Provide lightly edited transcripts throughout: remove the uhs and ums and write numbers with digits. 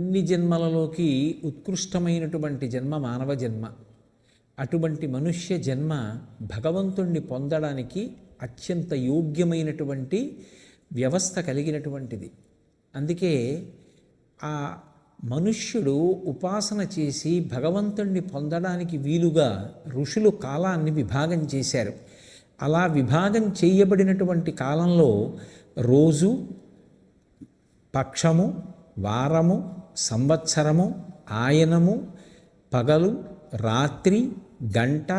అన్ని జన్మలలోకి ఉత్కృష్టమైనటువంటి జన్మ మానవ జన్మ. అటువంటి మనుష్య జన్మ భగవంతుణ్ణి పొందడానికి అత్యంత యోగ్యమైనటువంటి వ్యవస్థ కలిగినటువంటిది. అందుకే ఆ మనుష్యుడు ఉపాసన చేసి భగవంతుణ్ణి పొందడానికి వీలుగా ఋషులు కాలాన్ని విభాగం చేశారు. అలా విభాగం చేయబడినటువంటి కాలంలో రోజు, పక్షము, వారము, సంవత్సరము, ఆయనము, పగలు, రాత్రి, గంట,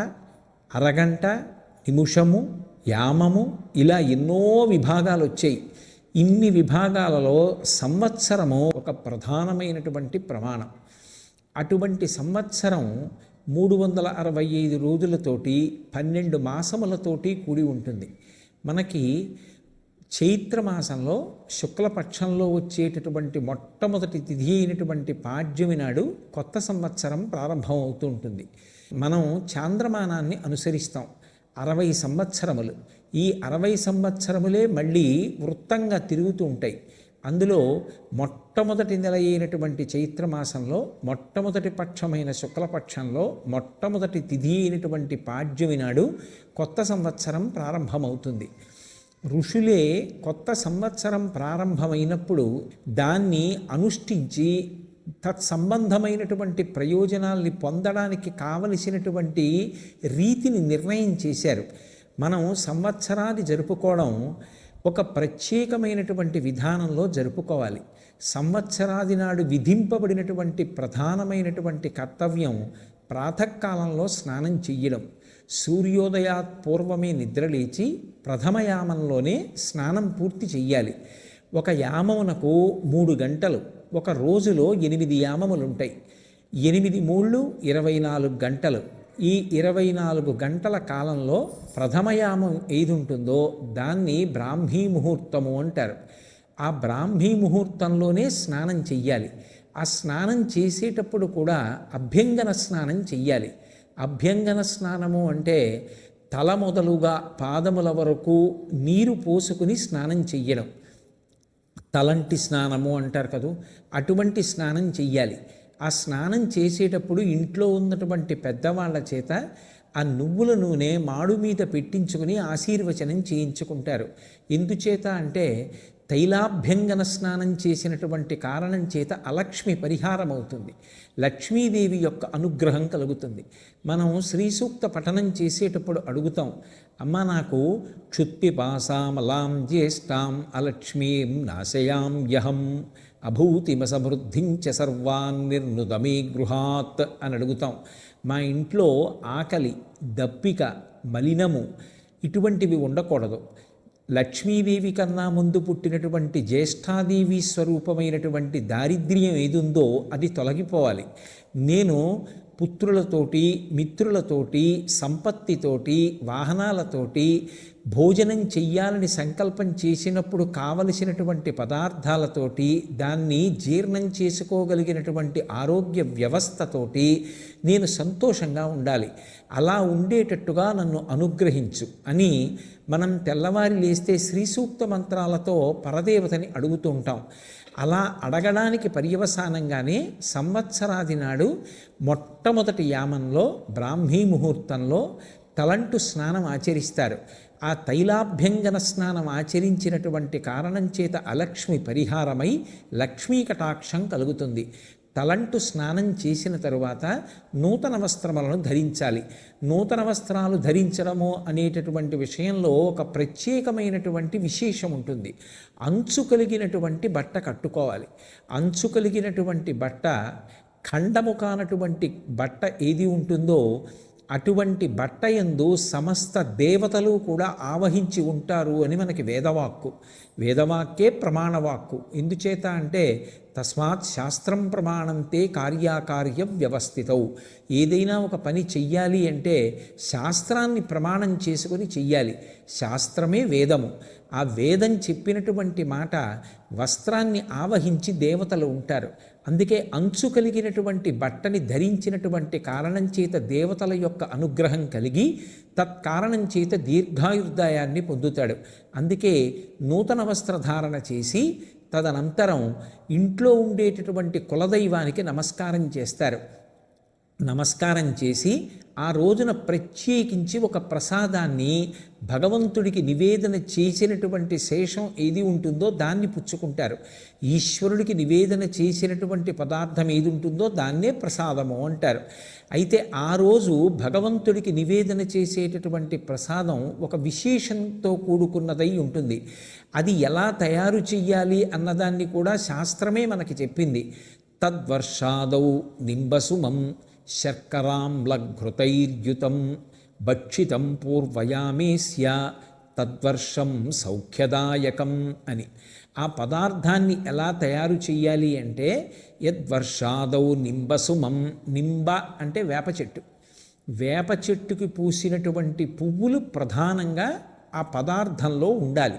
అరగంట, నిమిషము, యామము, ఇలా ఎన్నో విభాగాలు వచ్చాయి. ఇన్ని విభాగాలలో సంవత్సరము ఒక ప్రధానమైనటువంటి ప్రమాణం. అటువంటి సంవత్సరం 365 రోజులతోటి 12 మాసములతోటి కూడి ఉంటుంది. మనకి చైత్రమాసంలో శుక్లపక్షంలో వచ్చేటటువంటి మొట్టమొదటి తిథి అయినటువంటి పాడ్యమి నాడు కొత్త సంవత్సరం ప్రారంభం అవుతూ ఉంటుంది. మనం చాంద్రమానాన్ని అనుసరిస్తాం. 60 సంవత్సరములు. ఈ 60 సంవత్సరములే మళ్ళీ వృత్తంగా తిరుగుతూ ఉంటాయి. అందులో మొట్టమొదటి నెల అయినటువంటి చైత్రమాసంలో మొట్టమొదటి పక్షమైన శుక్లపక్షంలో మొట్టమొదటి తిథి అయినటువంటి పాడ్యమి నాడు కొత్త సంవత్సరం ప్రారంభమవుతుంది. ఋషులే కొత్త సంవత్సరం ప్రారంభమైనప్పుడు దాన్ని అనుష్ఠించి తత్సంబంధమైనటువంటి ప్రయోజనాల్ని పొందడానికి కావలసినటువంటి రీతిని నిర్ణయం చేశారు. మనం సంవత్సరాన్ని జరుపుకోవడం ఒక ప్రత్యేకమైనటువంటి విధానంలో జరుపుకోవాలి. సంవత్సరాది నాడు విధింపబడినటువంటి ప్రధానమైనటువంటి కర్తవ్యం ప్రాతకాలంలో స్నానం చెయ్యడం. సూర్యోదయాత్ పూర్వమే నిద్రలేచి ప్రథమయామంలోనే స్నానం పూర్తి చెయ్యాలి. ఒక యామమునకు 3 గంటలు, ఒక రోజులో 8 యామములు ఉంటాయి. 8 మూళ్ళు 24 గంటలు. ఈ 24 గంటల కాలంలో ప్రథమయామం ఏది ఉంటుందో దాన్ని బ్రాహ్మీ ముహూర్తము అంటారు. ఆ బ్రాహ్మీ ముహూర్తంలోనే స్నానం చెయ్యాలి. ఆ స్నానం చేసేటప్పుడు కూడా అభ్యంగన స్నానం చెయ్యాలి. అభ్యంగన స్నానము అంటే తల మొదలుగా పాదముల వరకు నీరు పోసుకుని స్నానం చెయ్యడం. తలంటి స్నానము అంటారు కదూ, అటువంటి స్నానం చెయ్యాలి. ఆ స్నానం చేసేటప్పుడు ఇంట్లో ఉన్నటువంటి పెద్దవాళ్ళ చేత ఆ నువ్వుల నూనె మాడు మీద పెట్టించుకుని ఆశీర్వచనం చేయించుకుంటారు. ఎందుచేత అంటే తైలాభ్యంగన స్నానం చేసినటువంటి కారణం చేత అలక్ష్మి పరిహారం అవుతుంది. లక్ష్మీదేవి యొక్క అనుగ్రహం కలుగుతుంది. మనం శ్రీ సూక్త పఠనం చేసేటప్పుడు అడుగుతాం, అమ్మ నాకు క్షుత్పిపాసామలాం జ్యేష్ఠాం అలక్ష్మీం నాశయాం యహం అభూతిమసమృద్ధించ సర్వాన్ నిర్నుదమే గృహాత్ అని అడుగుతాం. మా ఇంట్లో ఆకలి, దప్పిక, మలినము ఇటువంటివి ఉండకూడదు. లక్ష్మీదేవి కన్నా ముందు పుట్టినటువంటి జ్యేష్ఠాదేవి స్వరూపమైనటువంటి దారిద్ర్యం ఏదుందో అది తొలగిపోవాలి. నేను పుత్రులతోటి, మిత్రులతోటి, సంపత్తితోటి, వాహనాలతోటి భోజనం చెయ్యాలని సంకల్పం చేసినప్పుడు కావలసినటువంటి పదార్థాలతోటి, దాన్ని జీర్ణం చేసుకోగలిగినటువంటి ఆరోగ్య వ్యవస్థతోటి నేను సంతోషంగా ఉండాలి. అలా ఉండేటట్టుగా నన్ను అనుగ్రహించు అని మనం తెల్లవారి లేస్తే శ్రీ సూక్త మంత్రాలతో పరదేవతని అడుగుతూ ఉంటాం. అలా అడగడానికి పర్యవసానంగానే సంవత్సరాది నాడు మొట్టమొదటి యామంలో బ్రాహ్మీ ముహూర్తంలో తలంటు స్నానం ఆచరిస్తారు. ఆ తైలాభ్యంగన స్నానం ఆచరించినటువంటి కారణం చేత అలక్ష్మి పరిహారమై లక్ష్మీ కటాక్షం కలుగుతుంది. తలంటు స్నానం చేసిన తరువాత నూతన వస్త్రములను ధరించాలి. నూతన వస్త్రాలు ధరించడము అనేటటువంటి విషయంలో ఒక ప్రత్యేకమైనటువంటి విశేషం ఉంటుంది. అంచు కలిగినటువంటి బట్ట కట్టుకోవాలి. అంచు కలిగినటువంటి బట్ట, ఖండము కానటువంటి బట్ట ఏది ఉంటుందో అటువంటి బట్ట యందు సమస్త దేవతలు కూడా ఆవహించి ఉంటారు అని మనకి వేదవాక్కు. వేదవాక్యే ప్రమాణవాక్కు. ఎందుచేత అంటే తస్మాత్ శాస్త్రం ప్రమాణంతే కార్యాకార్య వ్యవస్థితౌ. ఏదైనా ఒక పని చెయ్యాలి అంటే శాస్త్రాన్ని ప్రమాణం చేసుకొని చెయ్యాలి. శాస్త్రమే వేదము. ఆ వేదం చెప్పినటువంటి మాట వస్త్రాన్ని ఆవహించి దేవతలు ఉంటారు. అందుకే అంచు కలిగినటువంటి బట్టని ధరించినటువంటి కారణం చేత దేవతల యొక్క అనుగ్రహం కలిగి తత్కారణం చేత దీర్ఘాయుర్దాయాన్ని పొందుతాడు. అందుకే నూతన వస్త్రధారణ చేసి తదనంతరం ఇంట్లో ఉండేటటువంటి కులదైవానికి నమస్కారం చేస్తారు. నమస్కారం చేసి ఆ రోజున ప్రత్యేకించి ఒక ప్రసాదాన్ని భగవంతుడికి నివేదన చేసినటువంటి శేషం ఏది ఉంటుందో దాన్ని పుచ్చుకుంటారు. ఈశ్వరుడికి నివేదన చేసినటువంటి పదార్థం ఏది ఉంటుందో దాన్నే ప్రసాదము అంటారు. అయితే ఆ రోజు భగవంతుడికి నివేదన చేసేటటువంటి ప్రసాదం ఒక విశేషంతో కూడుకున్నదై ఉంటుంది. అది ఎలా తయారు చెయ్యాలి అన్నదాన్ని కూడా శాస్త్రమే మనకి చెప్పింది. తద్వర్షాదౌ నింబసుమం శర్కరాంలఘృతైర్యుతం భక్షితం పూర్వయామేస్య తద్వర్షం సౌఖ్యదాయకం అని. ఆ పదార్థాన్ని ఎలా తయారు చెయ్యాలి అంటే యద్వర్షాదౌ నింబసుమం. నింబ అంటే వేప చెట్టు. వేప చెట్టుకి పూసినటువంటి పువ్వులు ప్రధానంగా ఆ పదార్థంలో ఉండాలి.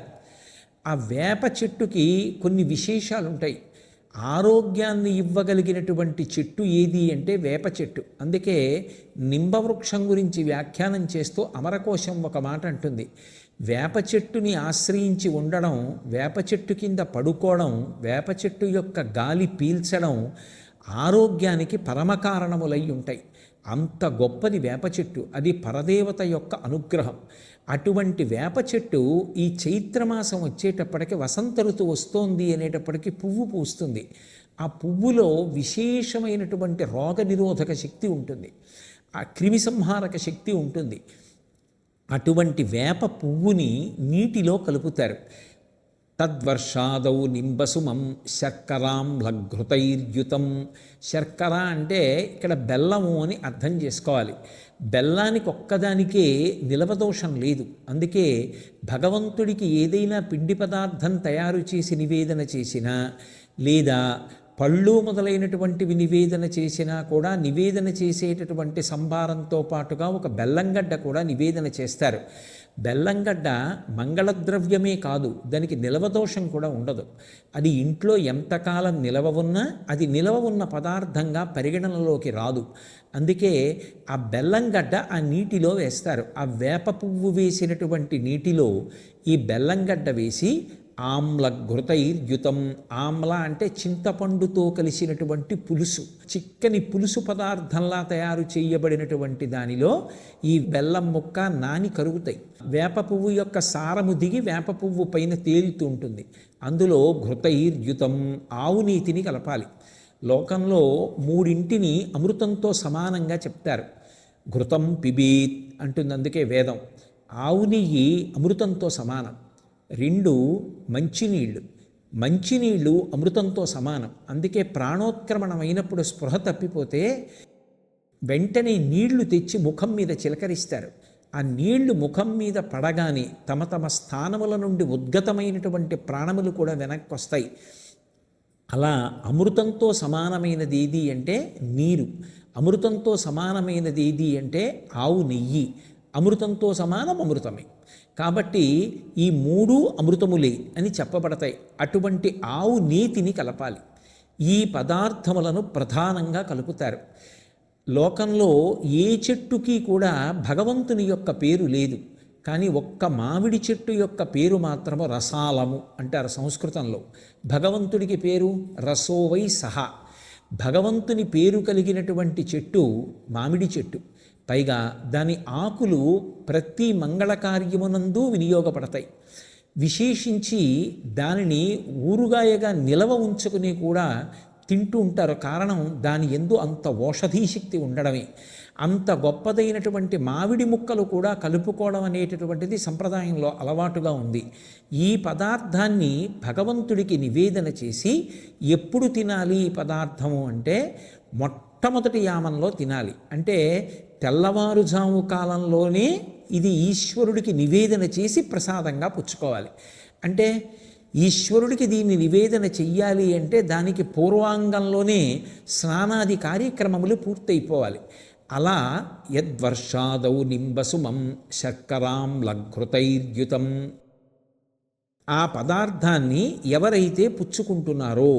ఆ వేప చెట్టుకి కొన్ని విశేషాలు ఉంటాయి. ఆరోగ్యాన్ని ఇవ్వగలిగినటువంటి చెట్టు ఏది అంటే వేప చెట్టు. అందుకే నింబవృక్షం గురించి వ్యాఖ్యానం చేస్తూ అమరకోశం ఒక మాట అంటుంది. వేప చెట్టుని ఆశ్రయించి ఉండడం, వేప చెట్టు కింద పడుకోవడం, వేప చెట్టు యొక్క గాలి పీల్చడం ఆరోగ్యానికి పరమకారణములై ఉంటాయి. అంత గొప్పది వేప చెట్టు. అది పరదేవత యొక్క అనుగ్రహం. అటువంటి వేప చెట్టు ఈ చైత్రమాసం వచ్చేటప్పటికి వసంత ఋతువు వస్తోంది అనేటప్పటికీ పువ్వు పూస్తుంది. ఆ పువ్వులో విశేషమైనటువంటి రోగ నిరోధక శక్తి ఉంటుంది, ఆ క్రిమి సంహారక శక్తి ఉంటుంది. అటువంటి వేప పువ్వుని నీటిలో కలుపుతారు. తద్వర్షాదౌ నింబసుమం శర్కరాంలఘృతైర్యుతం. శర్కర అంటే ఇక్కడ బెల్లము అని అర్థం చేసుకోవాలి. బెల్లానికి ఒక్కదానికే నిలవదోషం లేదు. అందుకే భగవంతుడికి ఏదైనా పిండి పదార్థం తయారు చేసి నివేదన చేసినా, లేదా పళ్ళు మొదలైనటువంటివి నివేదన చేసినా కూడా నివేదన చేసేటటువంటి సంభారంతో పాటుగా ఒక బెల్లంగడ్డ కూడా నివేదన చేస్తారు. బెల్లంగడ్డ మంగళద్రవ్యమే కాదు, దానికి నిలవదోషం కూడా ఉండదు. అది ఇంట్లో ఎంతకాలం నిలవ ఉన్నా అది నిలవ ఉన్న పదార్థంగా పరిగణనలోకి రాదు. అందుకే ఆ బెల్లంగడ్డ ఆ నీటిలో వేస్తారు. ఆ వేప పువ్వు వేసినటువంటి నీటిలో ఈ బెల్లంగడ్డ వేసి ఆమ్లఘృతైర్యుతం. ఆమ్ల అంటే చింతపండుతో కలిసినటువంటి పులుసు, చిక్కని పులుసు పదార్థంలా తయారు చేయబడినటువంటి దానిలో ఈ బెల్లం ముక్క నాని కరుగుతాయి. వేప పువ్వు యొక్క సారము దిగి వేప పువ్వు పైన తేలుతూ ఉంటుంది. అందులో ఘృతైర్యుతం, ఆవు నీతిని కలపాలి. లోకంలో మూడింటిని అమృతంతో సమానంగా చెప్తారు. ఘృతం పిబీత్ అంటుంది, అందుకే వేదం. ఆవు నెయ్యి అమృతంతో సమానం. రెండు మంచినీళ్ళు, మంచినీళ్ళు అమృతంతో సమానం. అందుకే ప్రాణోత్క్రమణమైనప్పుడు స్పృహ తప్పిపోతే వెంటనే నీళ్లు తెచ్చి ముఖం మీద చిలకరిస్తారు. ఆ నీళ్లు ముఖం మీద పడగానే తమ తమ స్థానముల నుండి ఉద్గతమైనటువంటి ప్రాణములు కూడా వెనక్కి వస్తాయి. అలా అమృతంతో సమానమైనది ఏది అంటే నీరు, అమృతంతో సమానమైనది ఏది అంటే ఆవు నెయ్యి. అమృతంతో సమానం అమృతమే. కాబట్టి ఈ మూడు అమృతములే అని చెప్పబడతాయి. అటువంటి ఆవు నీతిని కలపాలి. ఈ పదార్థములను ప్రధానంగా కలుపుతారు. లోకంలో ఏ చెట్టుకి కూడా భగవంతుని యొక్క పేరు లేదు, కానీ ఒక్క మామిడి చెట్టు యొక్క పేరు మాత్రము రసాలము అంటారు సంస్కృతంలో. భగవంతుడికి పేరు రసోవై సహా. భగవంతుని పేరు కలిగినటువంటి చెట్టు మామిడి చెట్టు. పైగా దాని ఆకులు ప్రతి మంగళకార్యమునందు వినియోగపడతాయి. విశేషించి దానిని ఊరుగాయగా నిలవ ఉంచుకుని కూడా తింటూ ఉంటారు. కారణం దాని యందు అంత ఓషధీ శక్తి ఉండడమే. అంత గొప్పదైనటువంటి మామిడి ముక్కలు కూడా కలుపుకోవడం అనేటటువంటిది సంప్రదాయంలో అలవాటుగా ఉంది. ఈ పదార్థాన్ని భగవంతుడికి నివేదన చేసి ఎప్పుడు తినాలి ఈ పదార్థము అంటే మొట్టమొదటి యామంలో తినాలి. అంటే తెల్లవారుజాము కాలంలోనే ఇది ఈశ్వరుడికి నివేదన చేసి ప్రసాదంగా పుచ్చుకోవాలి. అంటే ఈశ్వరుడికి దీన్ని నివేదన చెయ్యాలి అంటే దానికి పూర్వాంగంలోనే స్నానాది కార్యక్రమములు పూర్తయిపోవాలి. అలా యద్వర్షాదౌ నింబసుమం శర్కరాంలఘృతైర్యుతం. ఆ పదార్థాన్ని ఎవరైతే పుచ్చుకుంటున్నారో,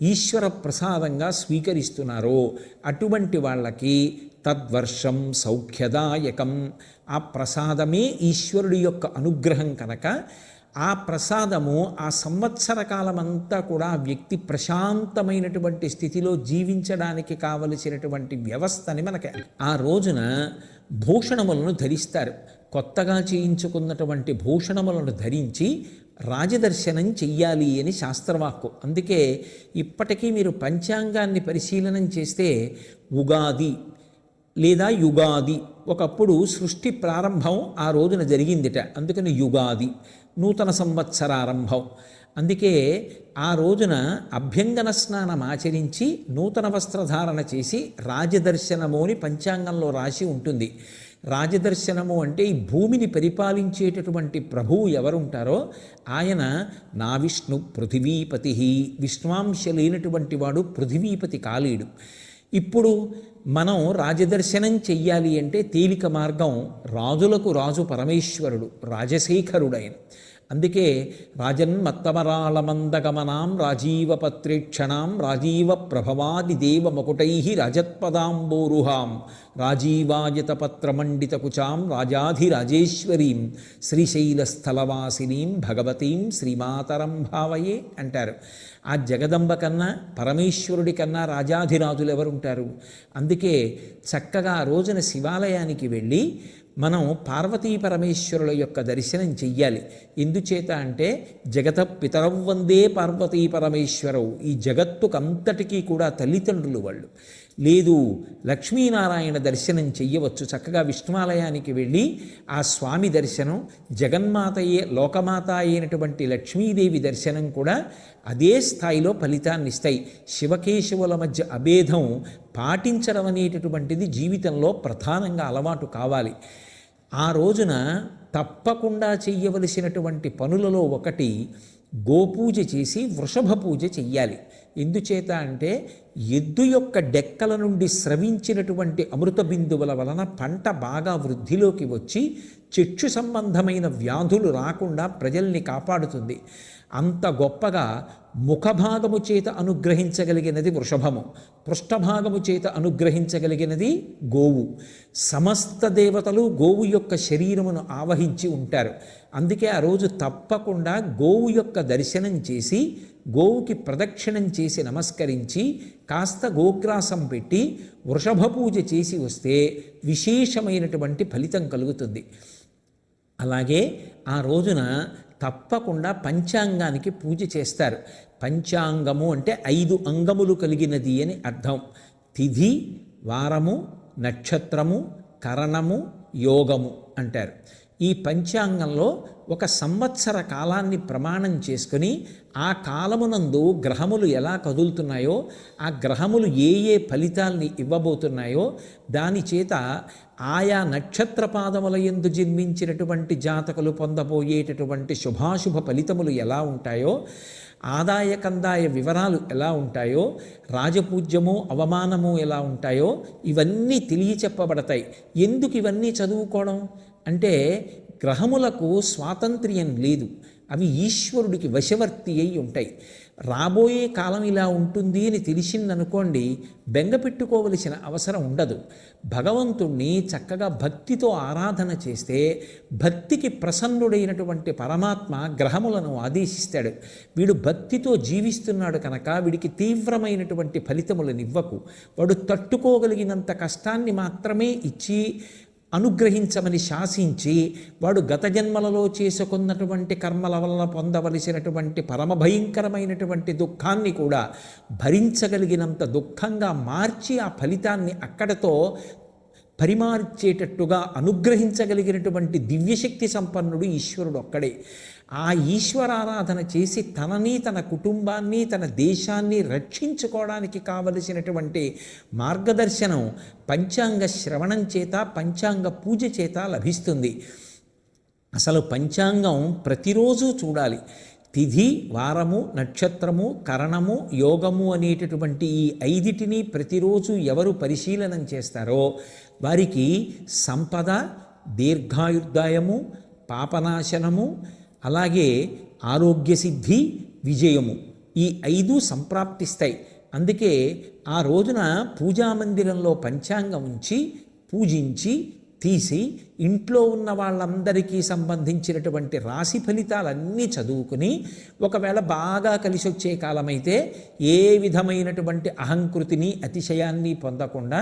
ఈశ్వర ప్రసాదంగా స్వీకరిస్తున్నారో అటువంటి వాళ్ళకి తద్వర్షం సౌఖ్యదాయకం. ఆ ప్రసాదమే ఈశ్వరుడి యొక్క అనుగ్రహం కనుక ఆ ప్రసాదము ఆ సంవత్సర కాలమంతా కూడా ఆ వ్యక్తి ప్రశాంతమైనటువంటి స్థితిలో జీవించడానికి కావలసినటువంటి వ్యవస్థని మనకి ఆ రోజున భూషణములను ధరిస్తారు. కొత్తగా చేయించుకున్నటువంటి భూషణములను ధరించి రాజదర్శనం చెయ్యాలి అని శాస్త్రవాక్కు. అందుకే ఇప్పటికీ మీరు పంచాంగాన్ని పరిశీలనం చేస్తే ఉగాది లేదా యుగాది, ఒకప్పుడు సృష్టి ప్రారంభం ఆ రోజున జరిగిందిట, అందుకని యుగాది నూతన సంవత్సరారంభం. అందుకే ఆ రోజున అభ్యంగన స్నానం ఆచరించి నూతన వస్త్రధారణ చేసి రాజదర్శనము అని పంచాంగంలో రాసి ఉంటుంది. రాజదర్శనము అంటే ఈ భూమిని పరిపాలించేటటువంటి ప్రభువు ఎవరుంటారో ఆయన నా విష్ణు పృథివీపతి, విష్ణువాంశ లేనటువంటి వాడు పృథివీపతి కాలేడు. ఇప్పుడు మనం రాజదర్శనం చెయ్యాలి అంటే తేలిక మార్గం, రాజులకు రాజు పరమేశ్వరుడు, రాజశేఖరుడైన. అందుకే రాజన్మత్తమరాళమందగమనాం రాజీవపత్రేక్షణాం రాజీవ ప్రభవాది దేవ మకుటై రాజత్పదాంబోరుహాం రాజీవాయతపత్రమండితకుచాం రాజాధిరాజేశ్వరీం శ్రీశైలస్థలవాసినీం భగవతీం శ్రీమాతరం భావయే అంటారు. ఆ జగదంబ కన్నా పరమేశ్వరుడి కన్నా రాజాధిరాజులు ఎవరుంటారు? అందుకే చక్కగా ఆ రోజున శివాలయానికి వెళ్ళి మనం పార్వతీ పరమేశ్వరుల యొక్క దర్శనం చెయ్యాలి. ఎందుచేత అంటే జగత పితరవ్ వందే పార్వతీ పరమేశ్వరవు, ఈ జగత్తుకంతటికీ కూడా తల్లిదండ్రులు వాళ్ళు. లేదు లక్ష్మీనారాయణ దర్శనం చెయ్యవచ్చు. చక్కగా విష్ణువాలయానికి వెళ్ళి ఆ స్వామి దర్శనం, జగన్మాతయే లోకమాత అయినటువంటి లక్ష్మీదేవి దర్శనం కూడా అదే స్థాయిలో ఫలితాన్ని ఇస్తాయి. శివకేశవుల మధ్య అభేదం పాటించడం అనేటటువంటిది జీవితంలో ప్రధానంగా అలవాటు కావాలి. ఆ రోజున తప్పకుండా చెయ్యవలసినటువంటి పనులలో ఒకటి గోపూజ చేసి వృషభ పూజ చెయ్యాలి. ఎందుచేత అంటే ఎద్దు యొక్క డెక్కల నుండి స్రవించినటువంటి అమృత బిందువుల వలన పంట బాగా వృద్ధిలోకి వచ్చి చక్షు సంబంధమైన వ్యాధులు రాకుండా ప్రజల్ని కాపాడుతుంది. అంత గొప్పగా ముఖభాగము చేత అనుగ్రహించగలిగినది వృషభము, పృష్ఠభాగము చేత అనుగ్రహించగలిగినది గోవు. సమస్త దేవతలు గోవు యొక్క శరీరమును ఆవహించి ఉంటారు. అందుకే ఆ రోజు తప్పకుండా గోవు యొక్క దర్శనం చేసి గోవుకి ప్రదక్షిణం చేసి నమస్కరించి కాస్త గోగ్రాసం పెట్టి వృషభ పూజ చేసి వస్తే విశేషమైనటువంటి ఫలితం కలుగుతుంది. అలాగే ఆ రోజున తప్పకుండా పంచాంగానికి పూజ చేస్తారు. పంచాంగము అంటే 5 అంగములు కలిగినది అని అర్థం. తిథి, వారము, నక్షత్రము, కరణము, యోగము అంటారు. ఈ పంచాంగంలో ఒక సంవత్సర కాలాన్ని ప్రమాణం చేసుకుని ఆ కాలమునందు గ్రహములు ఎలా కదులుతున్నాయో, ఆ గ్రహములు ఏ ఏ ఫలితాల్ని ఇవ్వబోతున్నాయో దాని చేత ఆయా నక్షత్ర పాదముల యందు జన్మించినటువంటి జాతకులు పొందబోయేటటువంటి శుభాశుభ ఫలితములు ఎలా ఉంటాయో, ఆదాయ కందాయ వివరాలు ఎలా ఉంటాయో, రాజపూజ్యము అవమానము ఎలా ఉంటాయో ఇవన్నీ తెలియచెప్పబడతాయి. ఎందుకు ఇవన్నీ చదువుకోవడం అంటే గ్రహములకు స్వాతంత్ర్యం లేదు, అవి ఈశ్వరుడికి వశవర్తి అయి ఉంటాయి. రాబోయే కాలం ఇలా ఉంటుంది అని తెలిసిందనుకోండి, బెంగ పెట్టుకోవలసిన అవసరం ఉండదు. భగవంతుణ్ణి చక్కగా భక్తితో ఆరాధన చేస్తే భక్తికి ప్రసన్నుడైనటువంటి పరమాత్మ గ్రహములను ఆదేశిస్తాడు. వీడు భక్తితో జీవిస్తున్నాడు కనుక వీడికి తీవ్రమైనటువంటి ఫలితములను ఇవ్వకు, వాడు తట్టుకోగలిగినంత కష్టాన్ని మాత్రమే ఇచ్చి అనుగ్రహించమని శాసించి వాడు గత జన్మలలో చేసుకున్నటువంటి కర్మల వలన పొందవలసినటువంటి పరమభయంకరమైనటువంటి దుఃఖాన్ని కూడా భరించగలిగినంత దుఃఖంగా మార్చి ఆ ఫలితాన్ని అక్కడతో పరిమార్చేటట్టుగా అనుగ్రహించగలిగినటువంటి దివ్యశక్తి సంపన్నుడు ఈశ్వరుడు ఒక్కడే. ఆ ఈశ్వరారాధన చేసి తనని, తన కుటుంబాన్ని, తన దేశాన్ని రక్షించుకోవడానికి కావలసినటువంటి మార్గదర్శనం పంచాంగ శ్రవణం చేత, పంచాంగ పూజ చేత లభిస్తుంది. అసలు పంచాంగం ప్రతిరోజు చూడాలి. తిథి, వారము, నక్షత్రము, కరణము, యోగము అనేటటువంటి ఈ 5టిని ప్రతిరోజు ఎవరు పరిశీలనం చేస్తారో వారికి సంపద, దీర్ఘాయుర్దాయము, పాపనాశనము, అలాగే ఆరోగ్యసిద్ధి, విజయము ఈ 5 సంప్రాప్తిస్తాయి. అందుకే ఆ రోజున పూజామందిరంలో పంచాంగం ఉంచి పూజించి తీసి ఇంట్లో ఉన్న వాళ్ళందరికీ సంబంధించినటువంటి రాశి ఫలితాలన్నీ చదువుకుని, ఒకవేళ బాగా కలిసి వచ్చే కాలమైతే ఏ విధమైనటువంటి అహంకృతిని అతిశయాన్ని పొందకుండా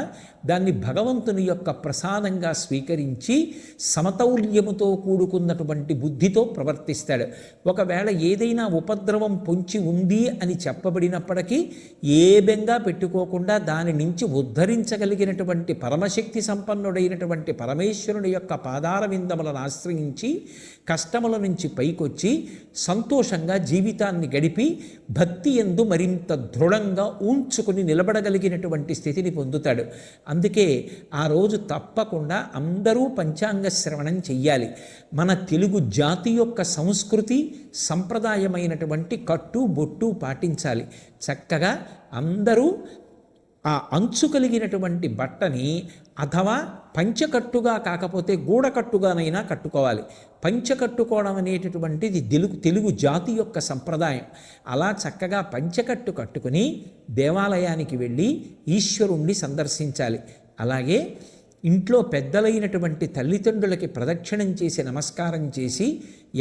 దాన్ని భగవంతుని యొక్క ప్రసాదంగా స్వీకరించి సమతౌల్యముతో కూడుకున్నటువంటి బుద్ధితో ప్రవర్తిస్తాడు. ఒకవేళ ఏదైనా ఉపద్రవం పొంచి ఉంది అని చెప్పబడినప్పటికీ ఏ బెంగా పెట్టుకోకుండా దాని నుంచి ఉద్ధరించగలిగినటువంటి పరమశక్తి సంపన్నుడైనటువంటి పరమేశ్వరుని యొక్క పాదార విందములను ఆశ్రయించి కష్టముల నుంచి పైకొచ్చి సంతోషంగా జీవితాన్ని గడిపి భక్తి యందు మరింత దృఢంగా ఉంచుకుని నిలబడగలిగినటువంటి స్థితిని పొందుతాడు. అందుకే ఆ రోజు తప్పకుండా అందరూ పంచాంగ శ్రవణం చెయ్యాలి. మన తెలుగు జాతి యొక్క సంస్కృతి సంప్రదాయమైనటువంటి కట్టు బొట్టు పాటించాలి. చక్కగా అందరూ ఆ అంచు కలిగినటువంటి బట్టని అథవా పంచకట్టుగా కాకపోతే గూడకట్టుగానైనా కట్టుకోవాలి. పంచకట్టుకోవడం అనేటటువంటిది తెలుగు జాతి యొక్క సంప్రదాయం. అలా చక్కగా పంచకట్టు కట్టుకుని దేవాలయానికి వెళ్ళి ఈశ్వరుణ్ణి సందర్శించాలి. అలాగే ఇంట్లో పెద్దలైనటువంటి తల్లిదండ్రులకి ప్రదక్షిణం చేసి నమస్కారం చేసి,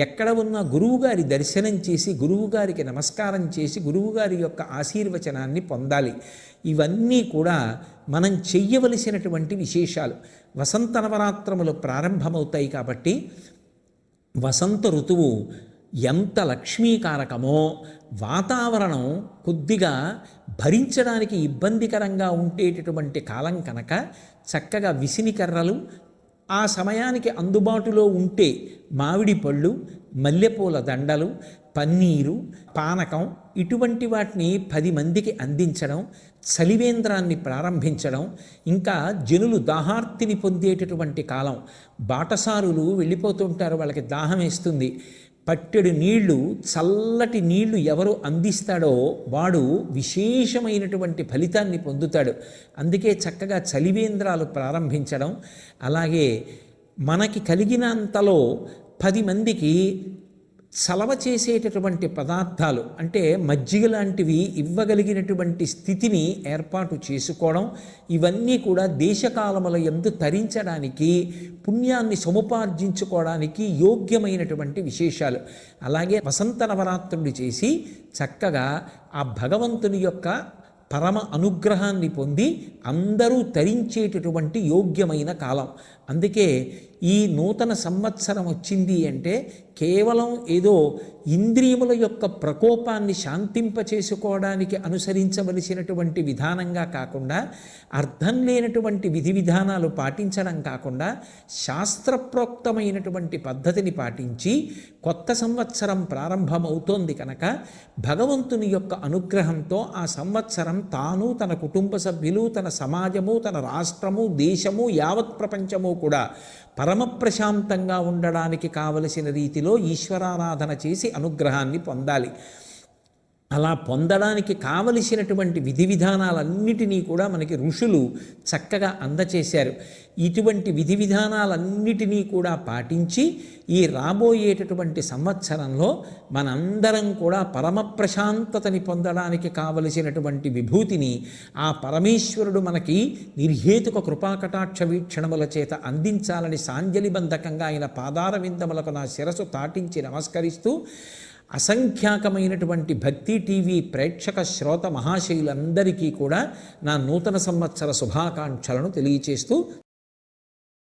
ఎక్కడ ఉన్న గురువుగారి దర్శనం చేసి గురువుగారికి నమస్కారం చేసి గురువుగారి యొక్క ఆశీర్వచనాన్ని పొందాలి. ఇవన్నీ కూడా మనం చెయ్యవలసినటువంటి విశేషాలు. వసంత నవరాత్రములు ప్రారంభమవుతాయి కాబట్టి వసంత ఋతువు ఎంత లక్ష్మీకారకమో, వాతావరణం కొద్దిగా భరించడానికి ఇబ్బందికరంగా ఉండేటటువంటి కాలం కనుక చక్కగా విసినికర్రలు ఆ సమయానికి అందుబాటులో ఉంటే మామిడి పళ్ళు, మల్లెపూల దండలు, పన్నీరు, పానకం ఇటువంటి వాటిని 10 మందికి అందించడం, చలివేంద్రాన్ని ప్రారంభించడం, ఇంకా జనులు దాహార్తిని పొందేటటువంటి కాలం. బాటసారులు వెళ్ళిపోతుంటారు, వాళ్ళకి దాహం వేస్తుంది. పట్టెడు నీళ్లు, చల్లటి నీళ్లు ఎవరు అందిస్తాడో వాడు విశేషమైనటువంటి ఫలితాన్ని పొందుతాడు. అందుకే చక్కగా చలివేంద్రాలు ప్రారంభించడం, అలాగే మనకి కలిగినంతలో 10 మందికి చలవ చేసేటటువంటి పదార్థాలు అంటే మజ్జిగ లాంటివి ఇవ్వగలిగినటువంటి స్థితిని ఏర్పాటు చేసుకోవడం, ఇవన్నీ కూడా దేశకాలముల యందు తరించడానికి, పుణ్యాన్ని సముపార్జించుకోవడానికి యోగ్యమైనటువంటి విశేషాలు. అలాగే వసంత నవరాత్రులు చేసి చక్కగా ఆ భగవంతుని యొక్క పరమ అనుగ్రహాన్ని పొంది అందరూ తరించేటటువంటి యోగ్యమైన కాలం. అందుకే ఈ నూతన సంవత్సరం వచ్చింది అంటే కేవలం ఏదో ఇంద్రియముల యొక్క ప్రకోపాన్ని శాంతింపచేసుకోవడానికి అనుసరించవలసినటువంటి విధానంగా కాకుండా, అర్థం లేనటువంటి విధి విధానాలు పాటించడం కాకుండా శాస్త్రప్రోక్తమైనటువంటి పద్ధతిని పాటించి కొత్త సంవత్సరం ప్రారంభమవుతోంది కనుక భగవంతుని యొక్క అనుగ్రహంతో ఆ సంవత్సరం తాను, తన కుటుంబ సభ్యులు, తన సమాజము, తన రాష్ట్రము, దేశము, యావత్ ప్రపంచము కూడా పరమ ప్రశాంతంగా ఉండడానికి కావలసిన రీతిలో ఈశ్వరారాధన చేసి అనుగ్రహాన్ని పొందాలి. అలా పొందడానికి కావలసినటువంటి విధి విధానాలన్నిటినీ కూడా మనకి ఋషులు చక్కగా అందచేశారు. ఇటువంటి విధి విధానాలన్నిటినీ కూడా పాటించి ఈ రాబోయేటటువంటి సంవత్సరంలో మనందరం కూడా పరమ ప్రశాంతతని పొందడానికి కావలసినటువంటి విభూతిని ఆ పరమేశ్వరుడు మనకి నిర్హేతుక కృపాకటాక్ష వీక్షణముల చేత అందించాలని సాంజలిబంధకంగా ఆయన పాదార విందములకు నా శిరసు తాటించి నమస్కరిస్తూ, అసంఖ్యాకమైనటువంటి భక్తి టీవీ ప్రేక్షక శ్రోత మహాశయులందరికీ కూడా నా నూతన సంవత్సర శుభాకాంక్షలను తెలియచేస్తూ